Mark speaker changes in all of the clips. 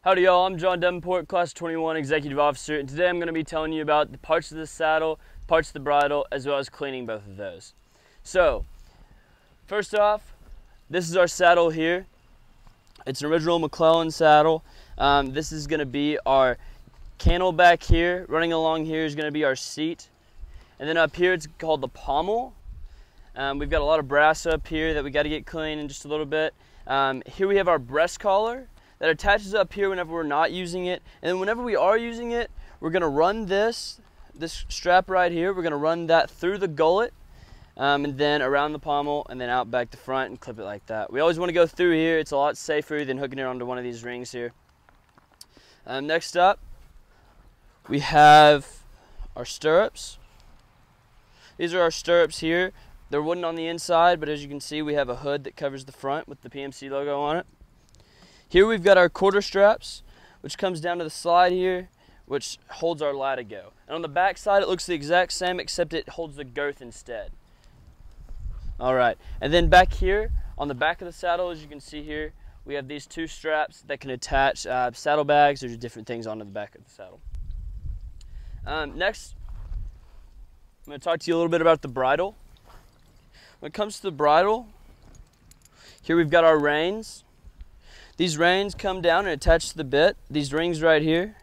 Speaker 1: Howdy y'all, I'm John Davenport, Class 21 Executive Officer, and today I'm going to be telling you about the parts of the saddle, parts of the bridle, as well as cleaning both of those. So, first off, this is our saddle here. It's an original McClellan saddle. This is going to be our cantle back here. Running along here is going to be our seat. And then up here it's called the pommel. We've got a lot of brass up here that we got to get clean in just a little bit. Here we have our breast collar that attaches up here whenever we're not using it. And then whenever we are using it, we're going to run this strap right here. We're going to run that through the gullet and then around the pommel and then out back to front and clip it like that. We always want to go through here. It's a lot safer than hooking it onto one of these rings here. Next up, we have our stirrups. These are our stirrups here. They're wooden on the inside, but as you can see, we have a hood that covers the front with the PMC logo on it. Here we've got our quarter straps, which comes down to the slide here, which holds our latigo. And on the back side, it looks the exact same, except it holds the girth instead. All right, and then back here, on the back of the saddle, as you can see here, we have these two straps that can attach saddlebags or just different things onto the back of the saddle. Next, I'm going to talk to you a little bit about the bridle. When it comes to the bridle, here we've got our reins. These reins come down and attach to the bit, these rings right here.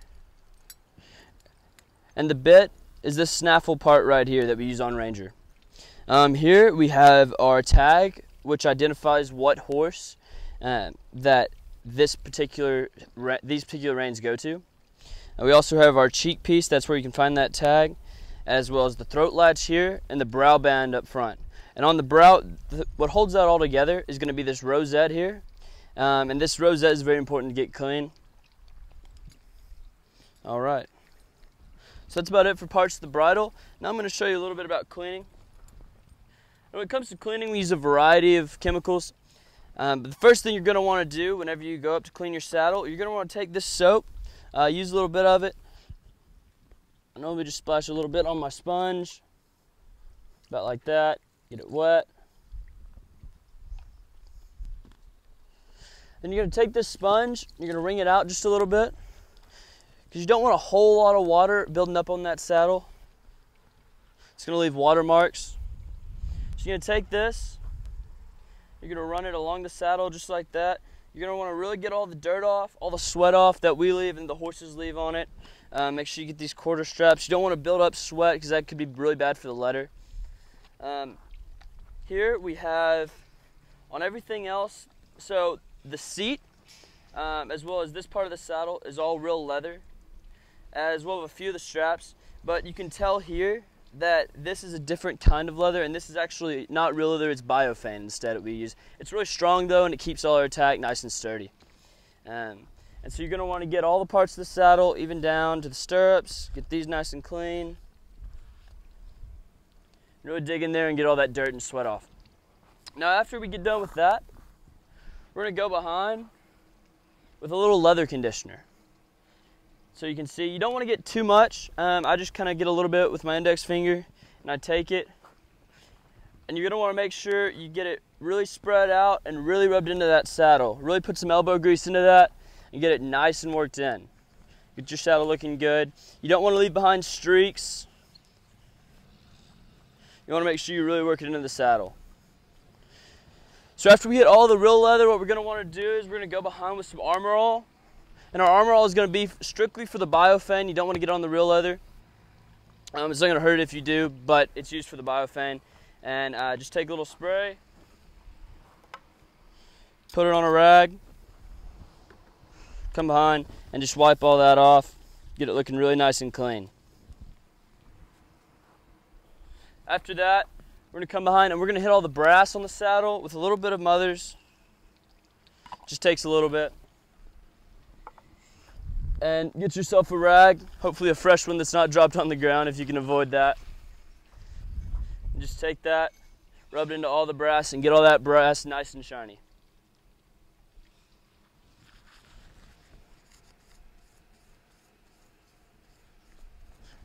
Speaker 1: And the bit is this snaffle part right here that we use on Ranger. Here we have our tag, which identifies what horse that these particular reins go to. We also have our cheek piece, that's where you can find that tag, as well as the throat latch here and the brow band up front. And on the brow, what holds that all together is going to be this rosette here. And this rosette is very important to get clean. All right. So that's about it for parts of the bridle. Now I'm going to show you a little bit about cleaning. When it comes to cleaning, we use a variety of chemicals. But the first thing you're going to want to do whenever you go up to clean your saddle, you're going to want to take this soap, use a little bit of it. I normally just splash a little bit on my sponge, about like that, get it wet. Then you're going to take this sponge, you're going to wring it out just a little bit, because you don't want a whole lot of water building up on that saddle. It's going to leave watermarks. So you're going to take this, you're going to run it along the saddle just like that. You're going to want to really get all the dirt off, all the sweat off that we leave and the horses leave on it. Make sure you get these quarter straps. You don't want to build up sweat because that could be really bad for the leather. Here we have on everything else, so the seat, as well as this part of the saddle, is all real leather, as well as a few of the straps. But you can tell here that this is a different kind of leather, and this is actually not real leather, it's biofan instead that we use. It's really strong though, and it keeps all our tack nice and sturdy. And so you're going to want to get all the parts of the saddle, even down to the stirrups, get these nice and clean. Really dig in there and get all that dirt and sweat off. Now after we get done with that, we're going to go behind with a little leather conditioner. So you can see, you don't want to get too much. I just kind of get a little bit with my index finger and I take it. And you're going to want to make sure you get it really spread out and really rubbed into that saddle. Really put some elbow grease into that and get it nice and worked in. Get your saddle looking good. You don't want to leave behind streaks. You want to make sure you really work it into the saddle. So after we hit all the real leather, what we're going to want to do is we're going to go behind with some Armor All. And our Armor All is going to be strictly for the biofan. You don't want to get on the real leather. It's not going to hurt if you do, but it's used for the biofan. And just take a little spray, put it on a rag, come behind, and just wipe all that off. Get it looking really nice and clean. After that, we're going to come behind and we're going to hit all the brass on the saddle with a little bit of Mother's. Just takes a little bit. And get yourself a rag, hopefully a fresh one that's not dropped on the ground if you can avoid that. And just take that, rub it into all the brass and get all that brass nice and shiny.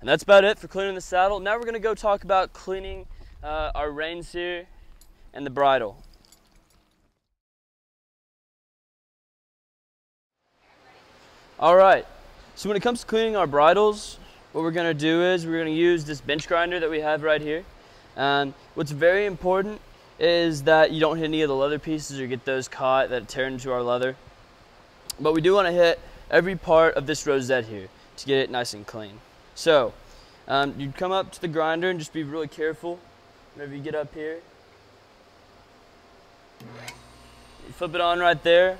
Speaker 1: And that's about it for cleaning the saddle. Now we're going to go talk about cleaning our reins here and the bridle. All right, so when it comes to cleaning our bridles, what we're gonna do is we're gonna use this bench grinder that we have right here. What's very important is that you don't hit any of the leather pieces or get those caught that tear into our leather. But we do wanna hit every part of this rosette here to get it nice and clean. So, you come up to the grinder and just be really careful whenever you get up here. You flip it on right there.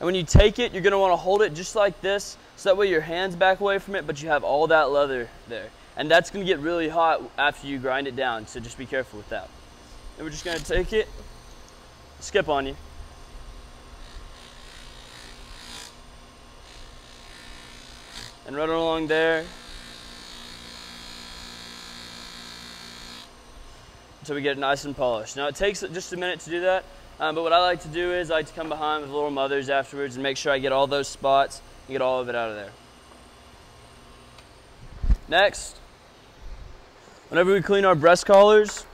Speaker 1: And when you take it, you're gonna wanna hold it just like this, so that way your hand's back away from it, but you have all that leather there. And that's gonna get really hot after you grind it down, so just be careful with that. And we're just gonna take it, skip on you. And run it along there until we get it nice and polished. Now it takes just a minute to do that, but what I like to do is I like to come behind with little mothers afterwards and make sure I get all those spots and get all of it out of there. Next, whenever we clean our breast collars,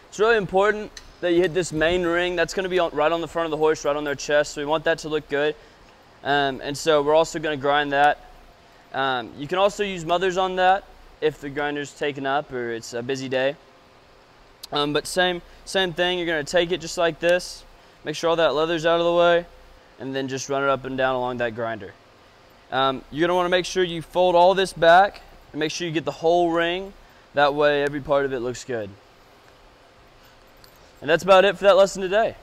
Speaker 1: it's really important that you hit this main ring. That's going to be right on the front of the horse, right on their chest, so we want that to look good. And so we're also going to grind that. You can also use mothers on that if the grinder's taken up or it's a busy day. But same thing, you're going to take it just like this, make sure all that leather's out of the way, and then just run it up and down along that grinder. You're going to want to make sure you fold all this back and make sure you get the whole ring. That way every part of it looks good. And that's about it for that lesson today.